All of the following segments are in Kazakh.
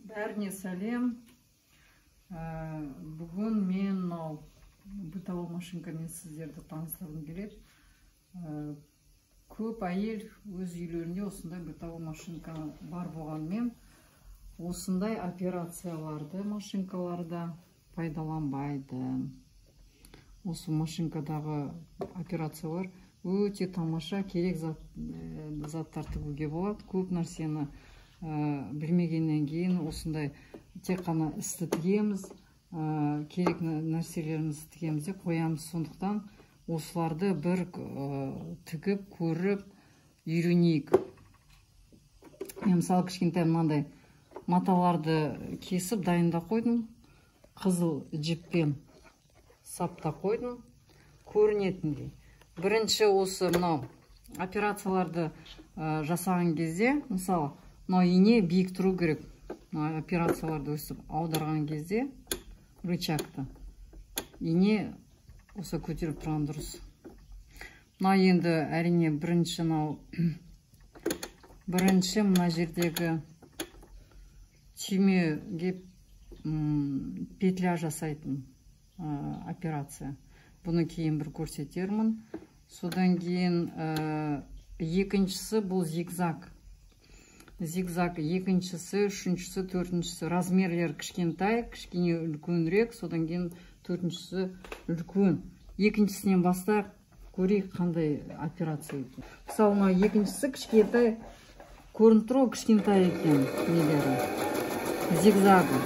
Бәріне сәлем. Бүгін мен бытовой машинкамен сіздерді таныстырғым келеді. Көп әйел өз үйлерінде осындай бытовой машинка бар болғанмен, осындай операцияларды машинкаларда пайдаланбайды. Осы машинкадағы операциялар өте тамаша, керек заттар тігуге болады. Көп нәрсені білмегеннен кейін осындай тек қана істі тігеміз, керек нәрселерімізді тігеміз де қоямыз. Сондықтан осыларды бір тігіп, көріп, үйренейік. Мысалы, кішкентай мынандай маталарды кесіп дайындап қойдым, қызыл жіппен саптап қойдым, көрінетіндей. Бірінші осы мынау операцияларды жасаған кезде, мысалы, мынау ине биік тұру керек. Операцияларды өсіп аударған кезде рычагты ине осы көтеріп тұрған дұрыс. Мына енді әрине бірінші мына жердегі түймеге петля жасайтын операция. Бұны кейін бір көрсетермін. Содан кейін екіншісі бұл зигзаг. Зигзаг екіншісі, үшіншісі, төртіншісі. Размерлер кішкентай, кішкене үлкенірек, содан кейін төртіншісі үлкен. Екіншісінен бастап көрейік қандай операция екен. Мысалы, екіншісі кішкентай, көрініп тұр, кішкентай екен нелері. Зигзагы.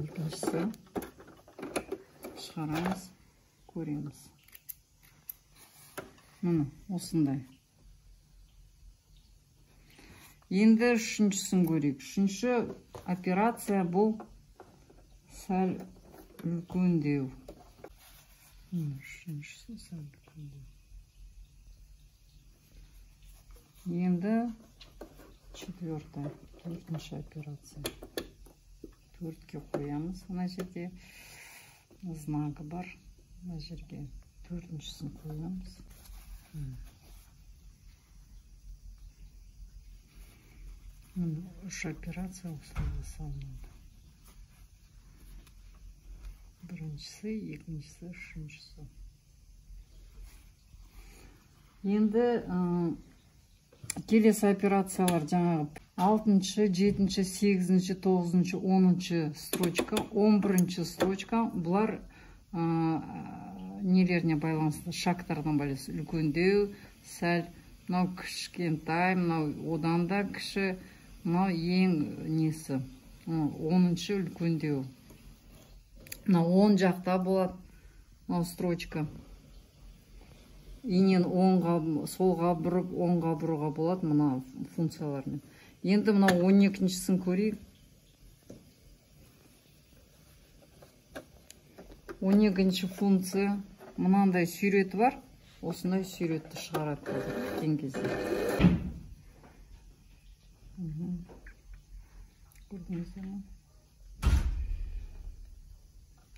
Екіншісі шығарамыз, көреміз. Мұны осындай. Енді үшіншісін көрейік. Үшінші операция бұл сәл үлкендеу. Үшіншісі сәл үлкендеу. Енді төртінші операция. Төртке қоямыз. Мына жерде знагы бар. Мына жерге төртіншісін қоямыз. Үш операция осылай салынады. Біріншісі, екіншісі, үшіншісі. Енді келесі операциялар жаңағы 6-шы, 7-шы, 8-шы, 9-шы, 10-шы строчка, 11-шы строчка. Бұлар нелеріне байланысты, шактардан байланысты. Үлкендеу, сәл, мынау кішкентай, мынау одан да кіші, мынау ең несі. 10-шы үлкендеу. Мынау 10 жақта болады, мынау строчка. Инен солға бұрып, оңға бұруға болады мына функциялармен. Енді мынау 12-шісін көрейік. 12-ші функция. Мынандай сүйреті бар. Осындай сүйретті шығарады кеткен кезде. Көрдіңіздер ме?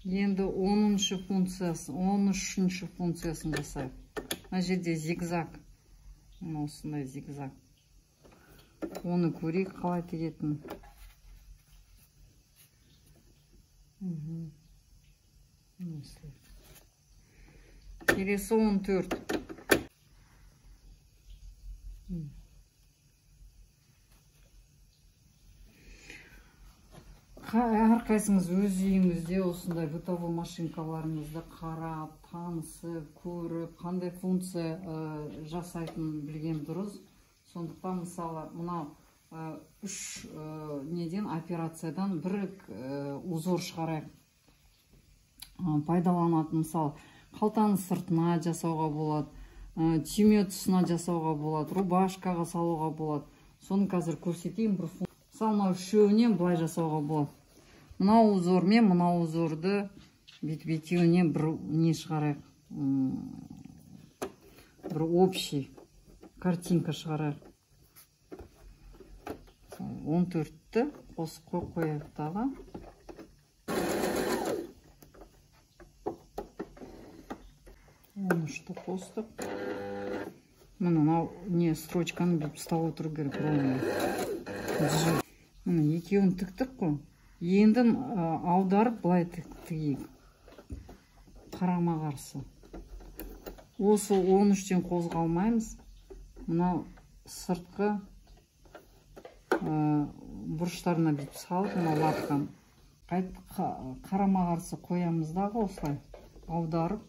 Енді 10-шы функциясы, 13-ші функциясын жасайық. Мына жерде зигзаг. Осындай зигзаг. Оны көрейік қалай тегетін. Келесі 14. Әрқайсыңыз өз үйіңізде осындай бытовой машинкаларыңызды қарап, танысып, көріп, қандай функция жасайтын білген дұрыс. Сондықтан мысалы мына үш неден операциядан бір узор шығарайық. Пайдаланатын мысалы қалтаны сыртына жасауға болады, түйме тұсына жасауға болады, рубашкаға салуға болады. Соны қазір көрсетейін. Мысалы мынау үшеуінен былай жасауға болады. Мынау узормен мынау узорды бет-бетеуінен бір не шығарайық. Бір общий картинка шығарайық. 14-ті қосып қойып тағы. қостық. Міне мынау не строчканы бүйтіп ұстап отыру керек. Міне екеуін тіктік қой. Енді аударып былай тігейік. Қарама қарсы. Осы 13-тен қозғалмаймыз. Мынау сыртқы бұрыштарына бүйтіп салып, мына лапканы қарама қарсы қоямыз дағы осылай аударып.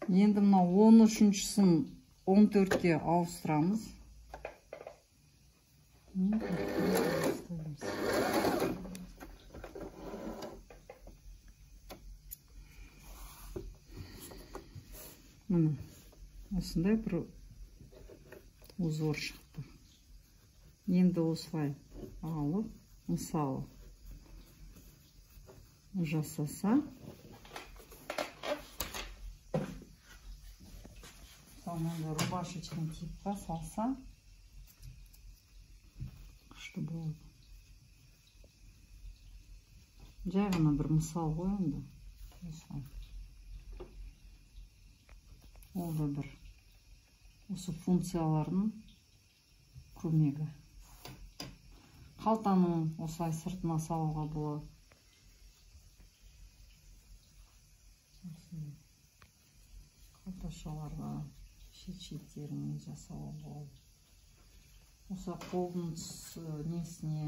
Енді мына 13-сын 14-ке ауыстырамыз. Міне осындай бір узор шықты. Енді осылай алып, мысалы жасаса, сонда рубашечканы типқа салса, күшті болады. Жай ғана бір мысал ғой енді. Осылай. Ол да бір осы функциялардың көмегі. Қалтаның осылай сыртына салуға болады. Қалташаларға шет-шеттеріне жасауға болады. Осы қолдың несіне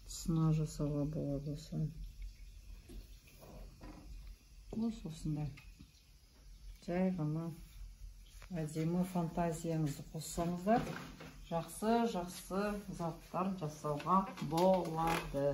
тұсына жасауға болады осылай. Осындай. Жай ғана әдемі фантазияңызды қоссаңыздар, жақсы заттар жасауға болады.